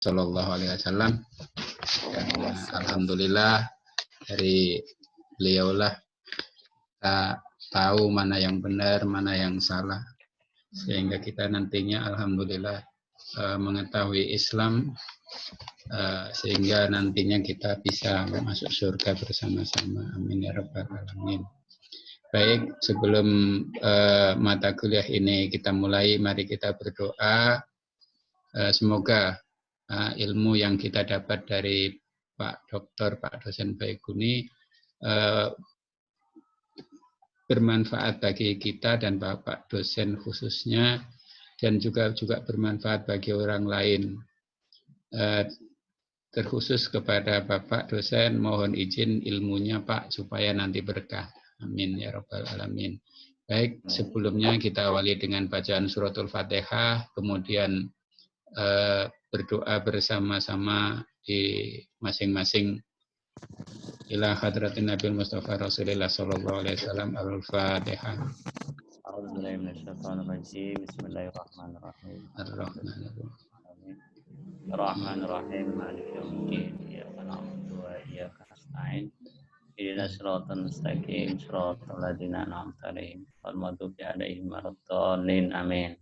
Shallallahu Alaihi Wasallam. Dan alhamdulillah dari beliaulah kita tahu mana yang benar, mana yang salah, sehingga kita nantinya alhamdulillah mengetahui Islam, sehingga nantinya kita bisa masuk surga bersama-sama. Amin ya rabbal alamin. Baik, sebelum mata kuliah ini kita mulai, mari kita berdoa. Semoga ilmu yang kita dapat dari Pak Dokter, Pak Dosen Baikuni bermanfaat bagi kita dan Bapak dosen khususnya, dan juga bermanfaat bagi orang lain. Terkhusus kepada Bapak dosen, mohon izin ilmunya Pak supaya nanti berkah. Amin ya rabbal alamin. Baik, sebelumnya kita awali dengan bacaan suratul Fatihah, kemudian berdoa bersama-sama di masing-masing ila hadratin Nabi Mustafa Rasulullah sallallahu alaihi wasallam. Al-Fatihah. A'udzubillahi minasyaitonir rajim. Bismillahirrahmanirrahim. Ar-Rahmanir-Rahim. Ar-Rahmanir-Rahim. Maliki yaumiddin. Iyyaka na'budu wa iyyaka nasta'in. Ihdinas siratal mustaqim. Siratal ladzina an'amta 'alaihim ghairil maghdubi 'alaihim waladdallin. Amin.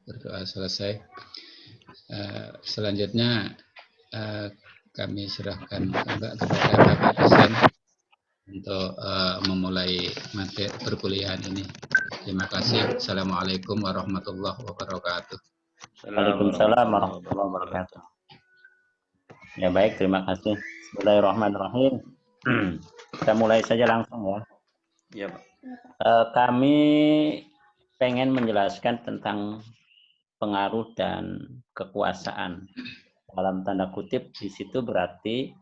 Berdoa selesai. Selanjutnya kami serahkan kepada Bapak dosen untuk memulai materi perkuliahan ini. Terima kasih. Assalamualaikum warahmatullahi wabarakatuh. Waalaikumsalam warahmatullahi wabarakatuh. Ya baik, terima kasih. Bismillahirrahmanirrahim. Kita mulai saja langsung ya. Ya, Pak. Kami pengen menjelaskan tentang pengaruh dan kekuasaan. Dalam tanda kutip di situ berarti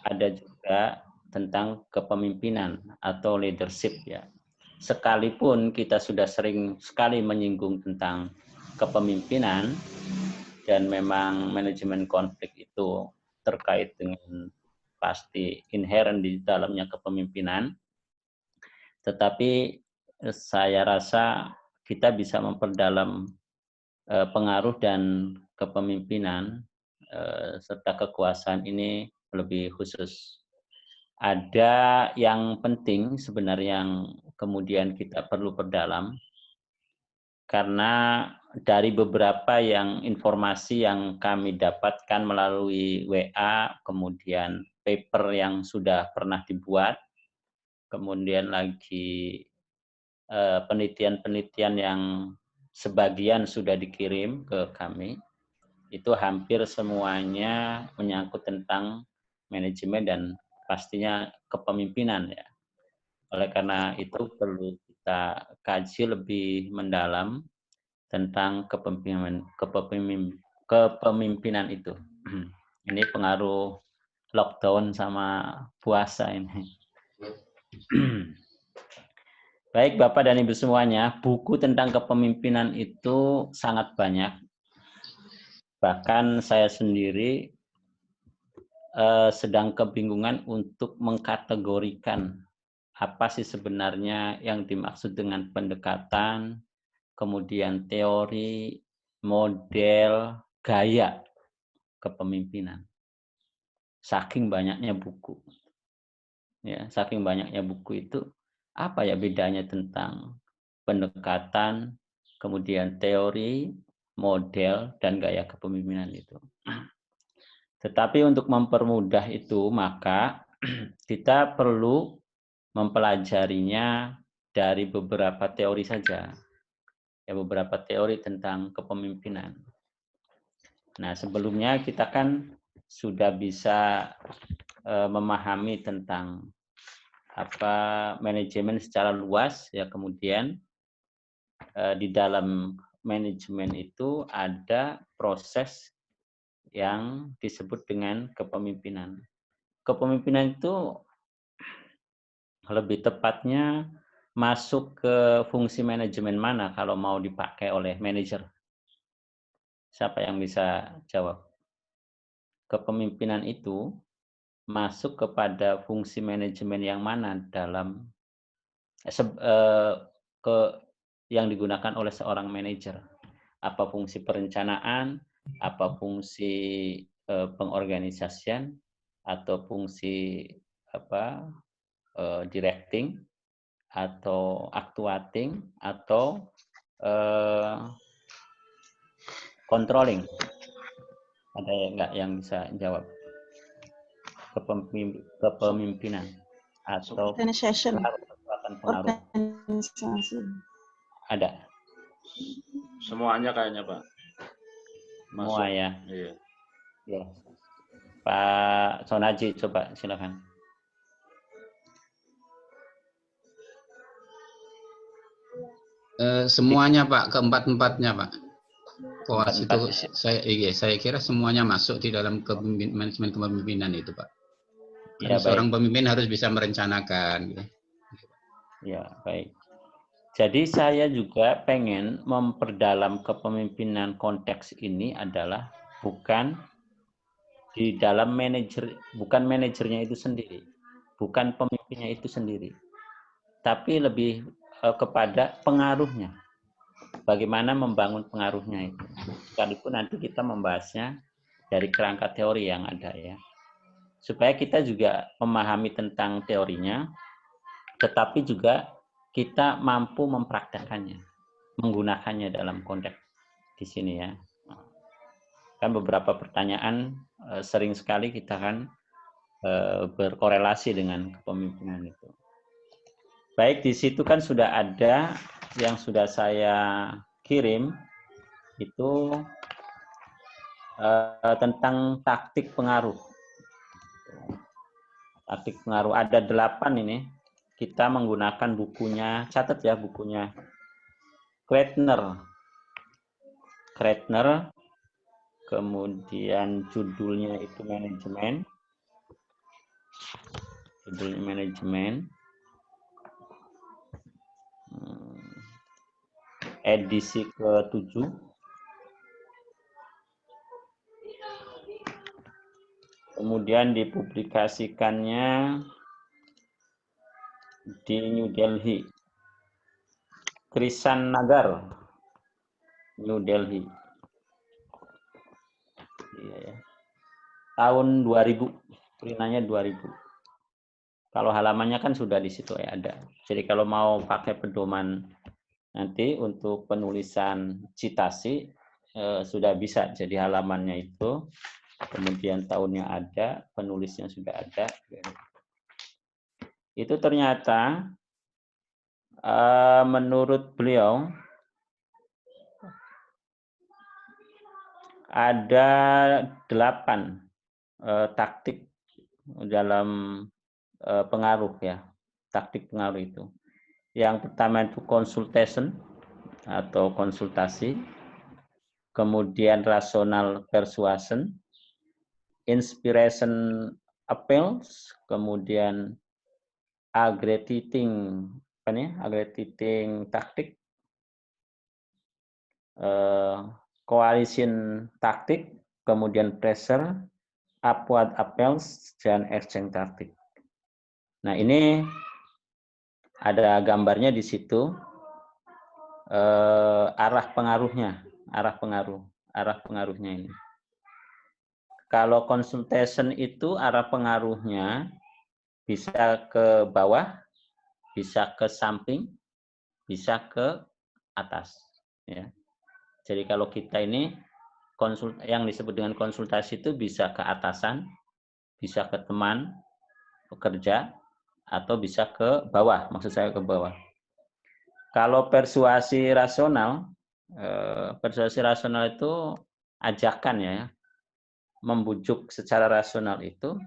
ada juga tentang kepemimpinan atau leadership ya. Sekalipun kita sudah sering sekali menyinggung tentang kepemimpinan dan memang manajemen konflik itu terkait dengan pasti inherent di dalamnya kepemimpinan, tetapi saya rasa kita bisa memperdalam pengaruh dan kepemimpinan serta kekuasaan ini lebih khusus. Ada yang penting sebenarnya yang kemudian kita perlu perdalam, karena dari beberapa yang informasi yang kami dapatkan melalui WA, kemudian paper yang sudah pernah dibuat, kemudian lagi penelitian-penelitian yang sebagian sudah dikirim ke kami, itu hampir semuanya menyangkut tentang manajemen dan pastinya kepemimpinan ya. Oleh karena itu perlu kita kaji lebih mendalam tentang kepemimpinan itu. Ini pengaruh lockdown sama puasa ini. Baik Bapak dan Ibu semuanya, buku tentang kepemimpinan itu sangat banyak. Bahkan saya sendiri sedang kebingungan untuk mengkategorikan apa sih sebenarnya yang dimaksud dengan pendekatan, kemudian teori, model, gaya kepemimpinan. Saking banyaknya buku. Ya, saking banyaknya buku itu, apa ya bedanya tentang pendekatan, kemudian teori, model, dan gaya kepemimpinan itu. Tetapi untuk mempermudah itu, maka kita perlu mempelajarinya dari beberapa teori saja. Ya, beberapa teori tentang kepemimpinan. Nah, sebelumnya kita kan sudah bisa memahami tentang apa manajemen secara luas ya, kemudian di dalam manajemen itu ada proses yang disebut dengan kepemimpinan. Kepemimpinan itu lebih tepatnya masuk ke fungsi manajemen mana kalau mau dipakai oleh manajer? Siapa yang bisa jawab? Kepemimpinan itu masuk kepada fungsi manajemen yang mana dalam yang digunakan oleh seorang manajer. Apa fungsi perencanaan, apa fungsi pengorganisasian, atau fungsi directing, atau actuating, atau controlling. Ada nggak yang bisa jawab? Kepemimpinan atau Organization. pengaruh. Organisasi. Ada. Semuanya kayaknya, Pak. Semua ya. Iya. Ya. Pak Sonaji, coba silakan. Semuanya Pak, keempat-empatnya Pak. Koas itu Keempat-empatnya. saya kira semuanya masuk di dalam manajemen kepemimpinan itu Pak. Karena Ya, seorang baik. pemimpin harus bisa merencanakan. Gitu. Ya, baik. Jadi saya juga pengen memperdalam kepemimpinan konteks ini adalah bukan di dalam bukan manajernya itu sendiri, bukan pemimpinnya itu sendiri, tapi lebih kepada pengaruhnya. Bagaimana membangun pengaruhnya itu. Sekalipun nanti kita membahasnya dari kerangka teori yang ada ya. Supaya kita juga memahami tentang teorinya, tetapi juga kita mampu mempraktekkannya, menggunakannya dalam konteks di sini ya. Kan beberapa pertanyaan sering sekali kita kan berkorelasi dengan kepemimpinan itu. Baik, di situ kan sudah ada yang sudah saya kirim itu tentang taktik pengaruh. Taktik pengaruh ada 8 ini. Kita menggunakan bukunya, catat ya bukunya Kreitner, kemudian judulnya itu manajemen, judulnya manajemen, edisi ke-7. Kemudian dipublikasikannya di New Delhi, Krisan Nagar, New Delhi. Ya. Tahun 2000, perinanya 2000. Kalau halamannya kan sudah di situ ya ada. Jadi kalau mau pakai pedoman nanti untuk penulisan citasi sudah bisa. Jadi halamannya itu, kemudian tahunnya ada, penulisnya sudah ada. Itu ternyata menurut beliau ada 8 taktik dalam pengaruh ya, taktik pengaruh itu. Yang pertama itu consultation atau konsultasi, kemudian rational persuasion, inspiration appeals, kemudian aggravating taktik, coalition taktik, kemudian pressure, upward appeals, dan exchange taktik. Nah ini ada gambarnya di situ, arah pengaruhnya ini. Kalau consultation itu arah pengaruhnya bisa ke bawah, bisa ke samping, bisa ke atas. Ya. Jadi kalau kita ini yang disebut dengan konsultasi itu bisa ke atasan, bisa ke teman pekerja, atau bisa ke bawah. Maksud saya ke bawah. Kalau persuasi rasional itu ajakan ya, membujuk secara rasional itu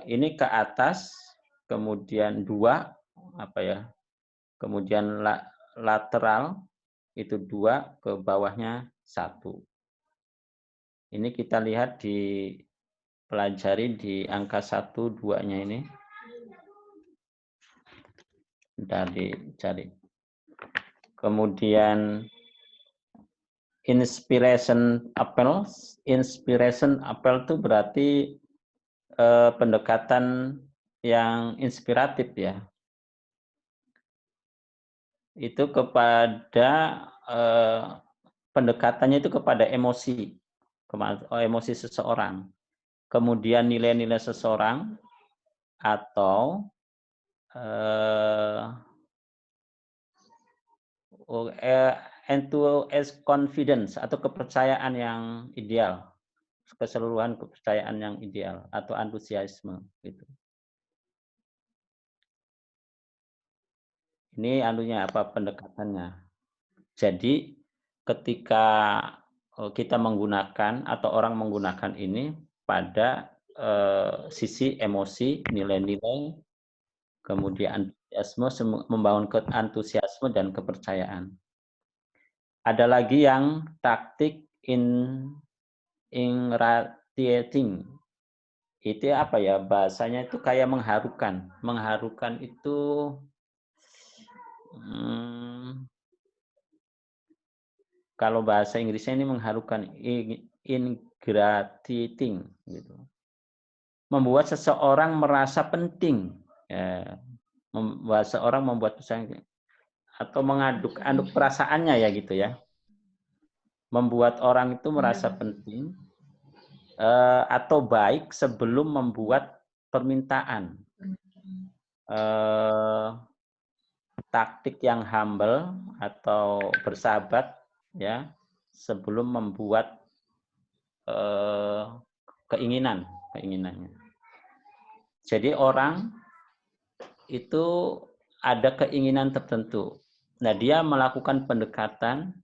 ini ke atas, kemudian 2 kemudian lateral itu 2, ke bawahnya 1. Ini kita lihat pelajari di angka 1, 2-nya ini. Cari. Kemudian inspiration appeal itu berarti pendekatan yang inspiratif ya. itu kepada pendekatannya itu kepada emosi, emosi seseorang. Kemudian nilai-nilai seseorang atau confidence atau kepercayaan yang ideal, keseluruhan kepercayaan yang ideal atau antusiasme gitu. Ini anunya apa pendekatannya. Jadi ketika kita menggunakan atau orang menggunakan ini pada sisi emosi, nilai-nilai, kemudian antusiasme, membangun antusiasme dan kepercayaan. Ada lagi yang taktik irradiating. Itu apa ya bahasanya itu kayak mengharukan. Mengharukan itu kalau bahasa Inggrisnya ini mengharukan, ingratiating gitu. Membuat seseorang merasa penting, ya. Membuat seorang atau mengaduk perasaannya ya gitu ya. Membuat orang itu merasa penting atau baik sebelum membuat permintaan. Taktik yang humble atau bersahabat ya sebelum membuat keinginannya. Jadi orang itu ada keinginan tertentu. Nah, dia melakukan pendekatan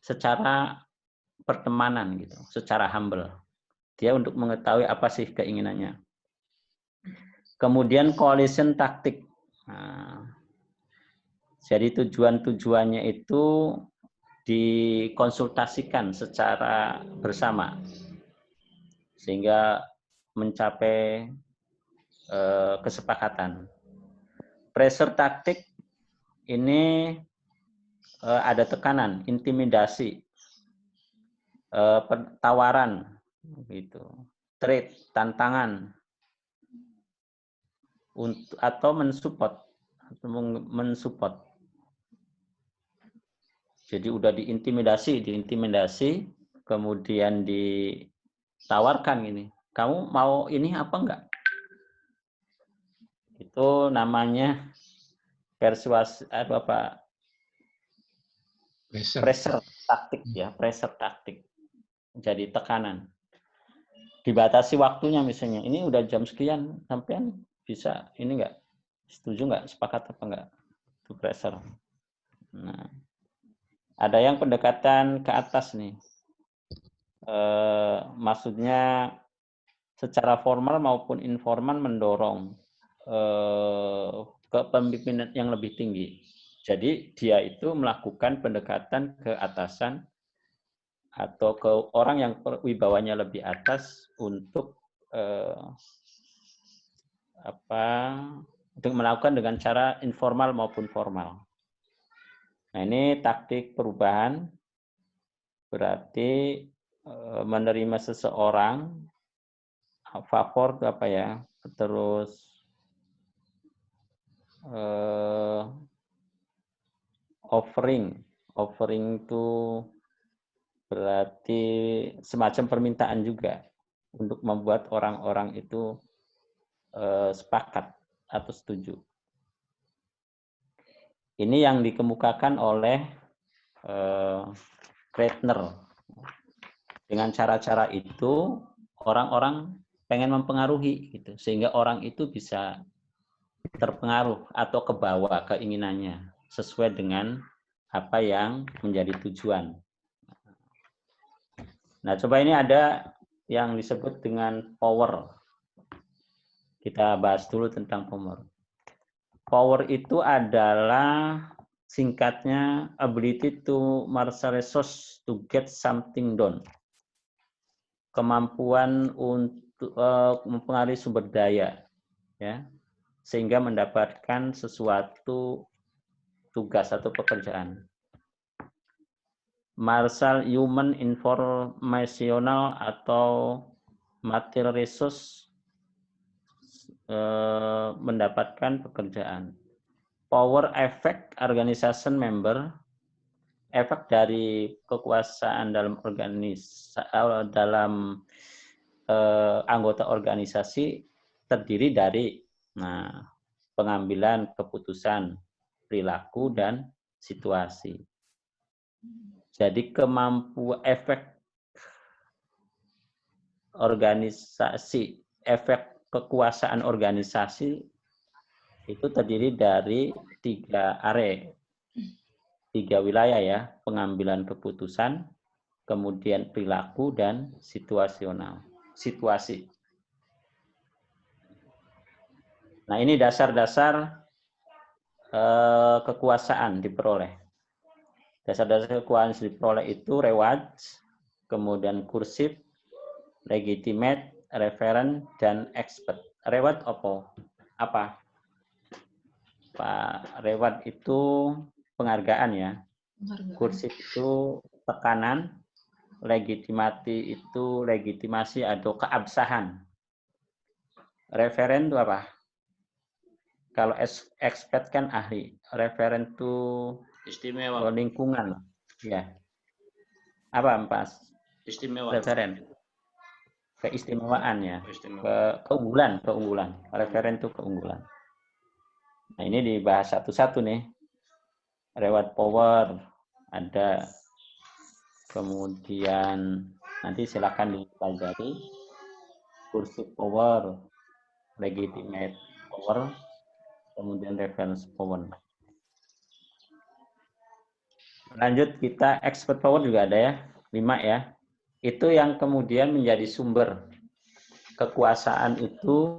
secara pertemanan gitu, secara humble. Dia untuk mengetahui apa sih keinginannya. Kemudian coalition taktik. Nah, jadi tujuannya itu dikonsultasikan secara bersama sehingga mencapai kesepakatan. Pressure taktik ini ada tekanan, intimidasi, tawaran, gitu, trade, tantangan, atau mensupport. Jadi udah diintimidasi, kemudian ditawarkan ini. Kamu mau ini apa enggak? Itu namanya persuasi apa? Pressure taktik ya, pressure taktik. Jadi tekanan. Dibatasi waktunya misalnya. Ini udah jam sekian, sampean bisa ini enggak? Setuju enggak? Sepakat apa enggak? Itu pressure. Nah, ada yang pendekatan ke atas nih. Maksudnya secara formal maupun informal mendorong kepemimpinan yang lebih tinggi. Jadi dia itu melakukan pendekatan ke atasan atau ke orang yang wibawanya lebih atas untuk untuk melakukan dengan cara informal maupun formal. Nah, ini taktik perubahan berarti menerima seseorang favor apa ya, terus offering itu berarti semacam permintaan juga untuk membuat orang-orang itu sepakat atau setuju. Ini yang dikemukakan oleh Kreitner. Dengan cara-cara itu orang-orang pengen mempengaruhi gitu, sehingga orang itu bisa terpengaruh atau kebawa keinginannya sesuai dengan apa yang menjadi tujuan. Nah, coba ini ada yang disebut dengan power. Kita bahas dulu tentang power. Power itu adalah singkatnya ability to marshal resource to get something done. Kemampuan untuk mempengaruhi sumber daya, ya, sehingga mendapatkan sesuatu tugas atau pekerjaan. Marshal human informational atau material resource mendapatkan pekerjaan. power effect organization member, efek dari kekuasaan dalam anggota organisasi terdiri dari pengambilan keputusan, perilaku, dan situasi. Jadi efek organisasi, efek kekuasaan organisasi itu terdiri dari 3 area, 3 wilayah ya, pengambilan keputusan, kemudian perilaku, dan situasi. Nah, ini dasar-dasar kekuasaan diperoleh. Dasar-dasar kekuasaan diperoleh itu reward, kemudian kursif, legitimate, referen, dan expert. Reward apa? Pak, reward itu penghargaan ya. Kursif itu tekanan, legitimasi atau keabsahan. Referen itu apa? Kalau expert kan ahli, referen itu Istimewa. lingkungan, ya. Apa Mas? Istimewa. Referen. Keistimewaan ya. Istimewa. Keunggulan. Referen itu keunggulan. Nah, ini dibahas satu-satu nih. Reward power ada. Kemudian nanti silakan dipelajari. Kursif power, legitimate power, kemudian reference power. Lanjut kita expert power juga ada ya, 5 ya. Itu yang kemudian menjadi sumber kekuasaan itu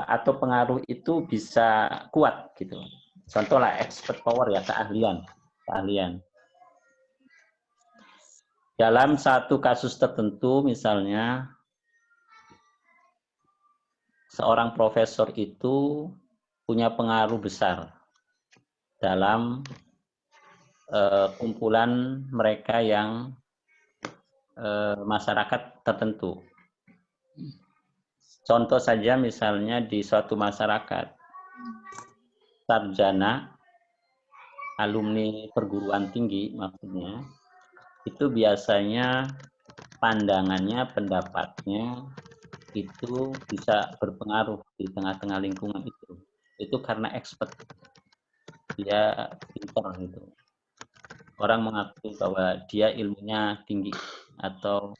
atau pengaruh itu bisa kuat gitu. Contoh lah expert power ya, keahlian. Dalam satu kasus tertentu misalnya seorang profesor itu punya pengaruh besar dalam kumpulan mereka yang masyarakat tertentu. Contoh saja misalnya di suatu masyarakat, sarjana, alumni perguruan tinggi maksudnya, itu biasanya pandangannya, pendapatnya itu bisa berpengaruh di tengah-tengah lingkungan itu. Itu karena expert. Dia pintar gitu. Orang mengakui bahwa dia ilmunya tinggi atau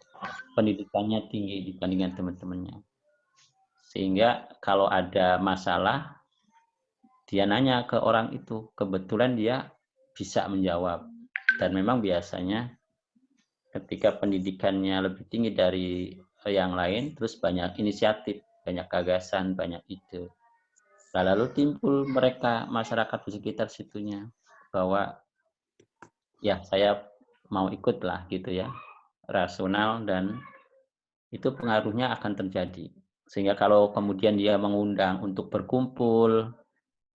pendidikannya tinggi dibandingkan teman-temannya. Sehingga kalau ada masalah, dia nanya ke orang itu. Kebetulan dia bisa menjawab. Dan memang biasanya ketika pendidikannya lebih tinggi dari yang lain, terus banyak inisiatif, banyak gagasan, banyak ide. Lalu timbul mereka, masyarakat di sekitar situnya, bahwa ya saya mau ikut lah gitu ya, rasional, dan itu pengaruhnya akan terjadi. Sehingga kalau kemudian dia mengundang untuk berkumpul,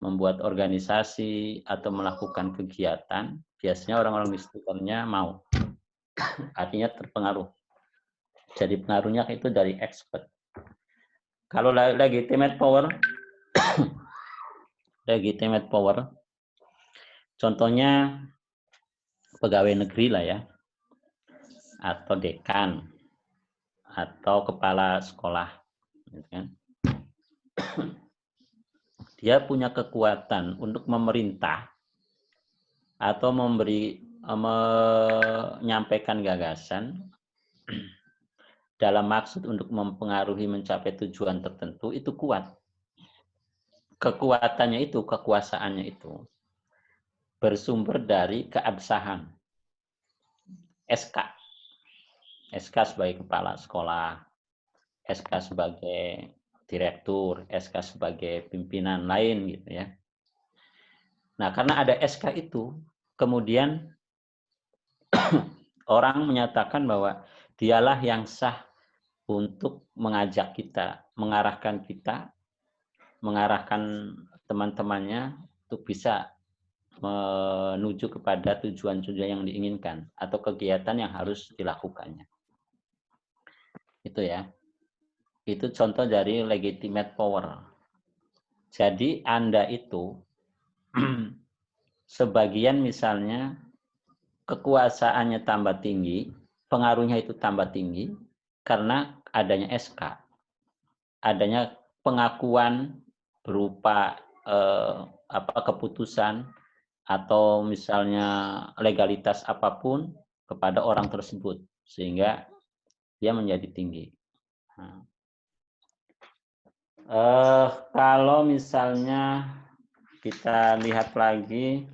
membuat organisasi, atau melakukan kegiatan, biasanya orang-orang di sekitarnya mau. Artinya terpengaruh. Jadi pengaruhnya itu dari expert. Kalau legitimate power, contohnya pegawai negeri lah ya, atau dekan, atau kepala sekolah. Dia punya kekuatan untuk memerintah atau menyampaikan gagasan dalam maksud untuk mempengaruhi mencapai tujuan tertentu, itu kuat. Kekuatannya itu, kekuasaannya itu bersumber dari keabsahan. SK sebagai kepala sekolah, SK sebagai direktur, SK sebagai pimpinan lain gitu ya. Nah, karena ada SK itu, kemudian orang menyatakan bahwa dialah yang sah untuk mengajak kita, mengarahkan teman-temannya untuk bisa menuju kepada tujuan-tujuan yang diinginkan atau kegiatan yang harus dilakukannya. Itu ya. Itu contoh dari legitimate power. Jadi Anda itu sebagian misalnya kekuasaannya tambah tinggi, pengaruhnya itu tambah tinggi karena adanya SK, adanya pengakuan berupa keputusan atau misalnya legalitas apapun kepada orang tersebut sehingga dia menjadi tinggi. Nah, kalau misalnya kita lihat lagi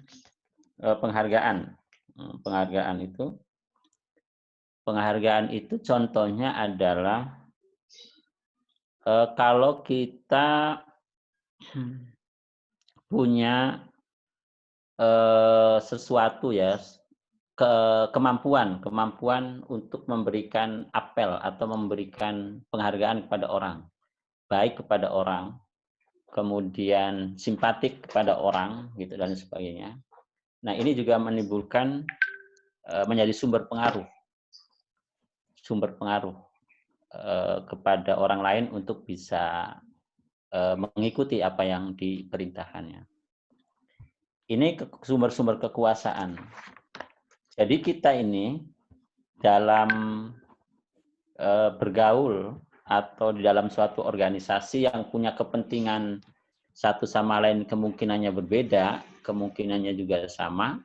penghargaan itu contohnya adalah kalau kita punya sesuatu ya, kemampuan untuk memberikan apel atau memberikan penghargaan kepada orang, baik kepada orang, kemudian simpatik kepada orang gitu dan sebagainya. Nah, ini juga menimbulkan menjadi sumber pengaruh kepada orang lain untuk bisa mengikuti apa yang diperintahkannya. Ini sumber-sumber kekuasaan. Jadi kita ini dalam bergaul atau di dalam suatu organisasi yang punya kepentingan satu sama lain kemungkinannya berbeda, kemungkinannya juga sama,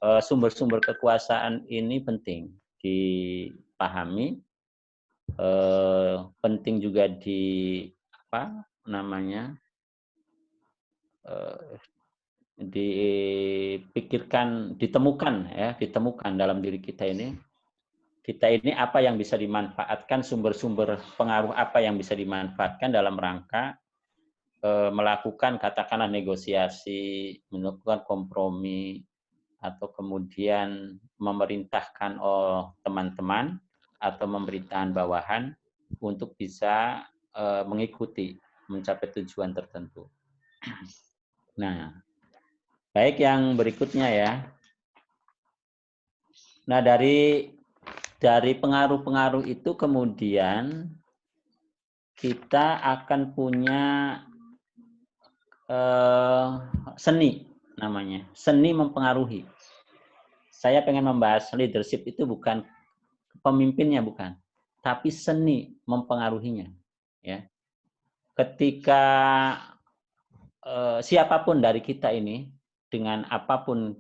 sumber-sumber kekuasaan ini penting dipahami, penting juga dipikirkan, ditemukan dalam diri kita ini. Kita ini apa yang bisa dimanfaatkan, sumber-sumber pengaruh apa yang bisa dimanfaatkan dalam rangka melakukan katakanlah negosiasi, melakukan kompromi, atau kemudian memerintahkan teman-teman atau pemerintahan bawahan untuk bisa mengikuti, mencapai tujuan tertentu. Nah, baik yang berikutnya ya. Nah, dari pengaruh-pengaruh itu kemudian kita akan punya seni namanya, seni mempengaruhi. Saya pengen membahas leadership itu bukan pemimpinnya, bukan, tapi seni mempengaruhinya. Ya, ketika siapapun dari kita ini dengan apapun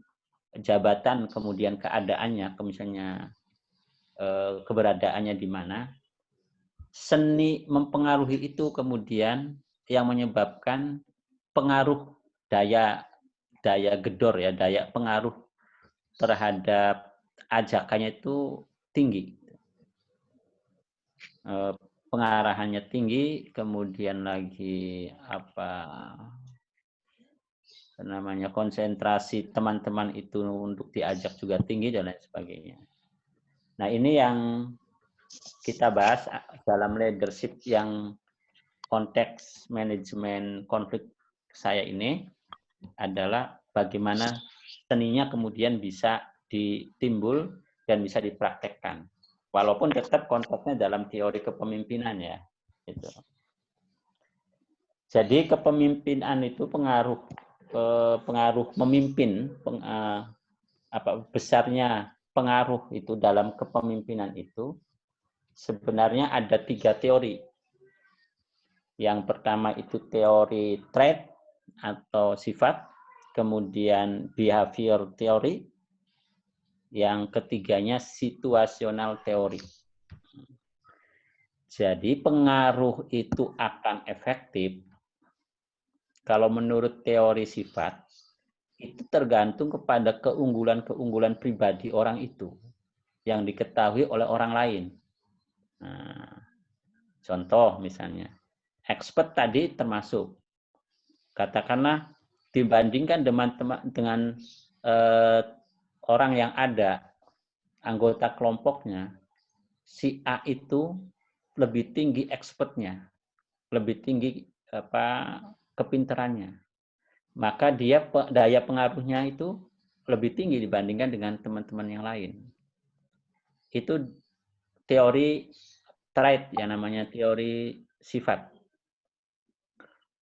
jabatan kemudian keadaannya, misalnya keberadaannya di mana, seni mempengaruhi itu kemudian yang menyebabkan pengaruh daya gedor ya, daya pengaruh terhadap ajakannya itu tinggi. Pengarahannya tinggi, kemudian lagi konsentrasi teman-teman itu untuk diajak juga tinggi dan lain sebagainya. Nah, ini yang kita bahas dalam leadership yang konteks manajemen konflik saya ini adalah bagaimana seninya kemudian bisa ditimbul dan bisa dipraktekkan. Walaupun tetap konteksnya dalam teori kepemimpinan ya. Gitu. Jadi kepemimpinan itu pengaruh memimpin, besarnya pengaruh itu dalam kepemimpinan itu sebenarnya ada 3 teori. Yang pertama itu teori trait atau sifat, kemudian behavior theory, yang ketiganya situasional teori. Jadi pengaruh itu akan efektif kalau menurut teori sifat itu tergantung kepada keunggulan-keunggulan pribadi orang itu yang diketahui oleh orang lain. Nah, contoh misalnya, expert tadi termasuk, katakanlah dibandingkan dengan orang yang ada, anggota kelompoknya, si A itu lebih tinggi expertnya, lebih tinggi kepintarannya. Maka dia daya pengaruhnya itu lebih tinggi dibandingkan dengan teman-teman yang lain. Itu teori trait, ya namanya teori sifat.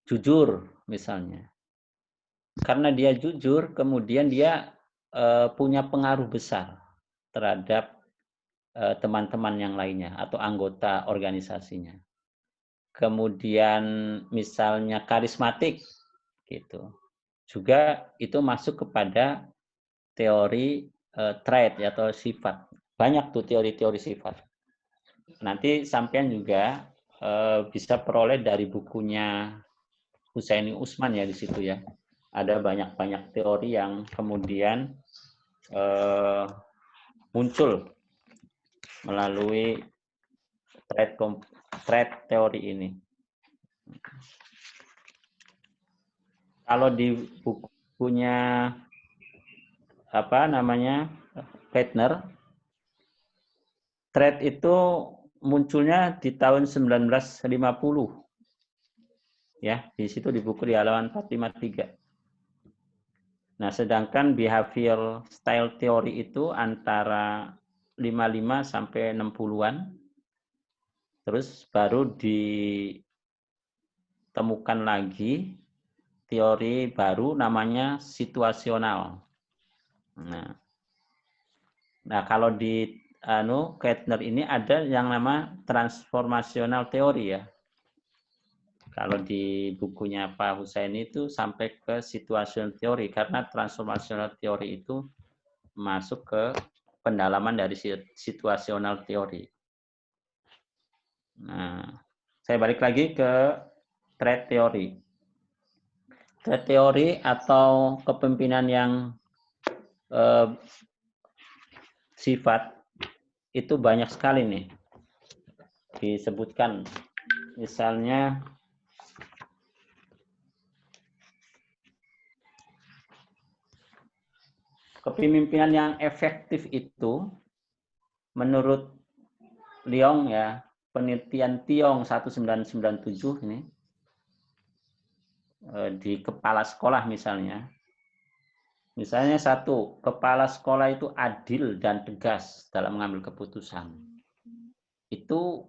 jujur misalnya. Karena dia jujur, kemudian dia punya pengaruh besar terhadap teman-teman yang lainnya atau anggota organisasinya. Kemudian misalnya karismatik, gitu. Juga itu masuk kepada teori trait atau sifat. Banyak tuh teori-teori sifat. Nanti sampean juga bisa peroleh dari bukunya Husaini Usman ya di situ ya. Ada banyak-banyak teori yang kemudian muncul melalui trait teori ini. Kalau di bukunya apa namanya Kettner, trait itu munculnya di tahun 1950. Ya, di situ di buku di halaman 453. Nah, sedangkan behavior style theory itu antara 55 sampai 60-an. Terus baru ditemukan lagi teori baru namanya situasional. Nah, kalau di Kettner ini ada yang nama transformational teori ya. Kalau di bukunya Pak Husaini itu sampai ke situational teori karena transformational teori itu masuk ke pendalaman dari situational teori. Nah, saya balik lagi ke trait teori. Trait teori atau kepemimpinan yang sifat itu banyak sekali nih disebutkan. Misalnya kepemimpinan yang efektif itu menurut Leong ya, penelitian Tiong 1997 ini di kepala sekolah misalnya. Misalnya satu, kepala sekolah itu adil dan tegas dalam mengambil keputusan. Itu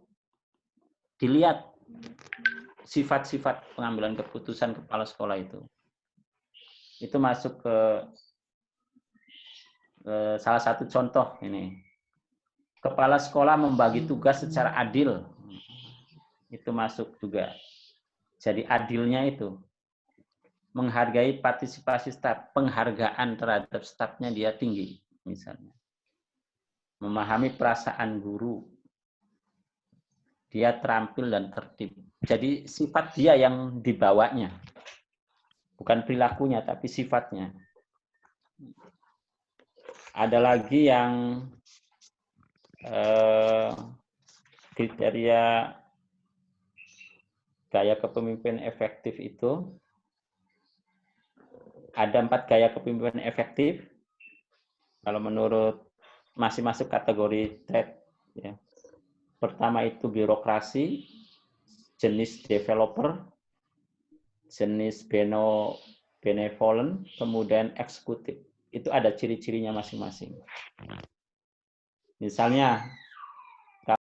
dilihat sifat-sifat pengambilan keputusan kepala sekolah itu. Itu masuk ke salah satu contoh ini. Kepala sekolah membagi tugas secara adil. Itu masuk juga. Jadi adilnya itu menghargai partisipasi staf, penghargaan terhadap stafnya dia tinggi misalnya. Memahami perasaan guru. Dia terampil dan tertib. Jadi sifat dia yang dibawanya. Bukan perilakunya tapi sifatnya. Ada lagi yang kriteria gaya kepemimpinan efektif itu ada 4 gaya kepemimpinan efektif. Kalau menurut masih masuk kategori trait. Ya. Pertama itu birokrasi, jenis developer, jenis benevolent, kemudian eksekutif. Itu ada ciri-cirinya masing-masing. Misalnya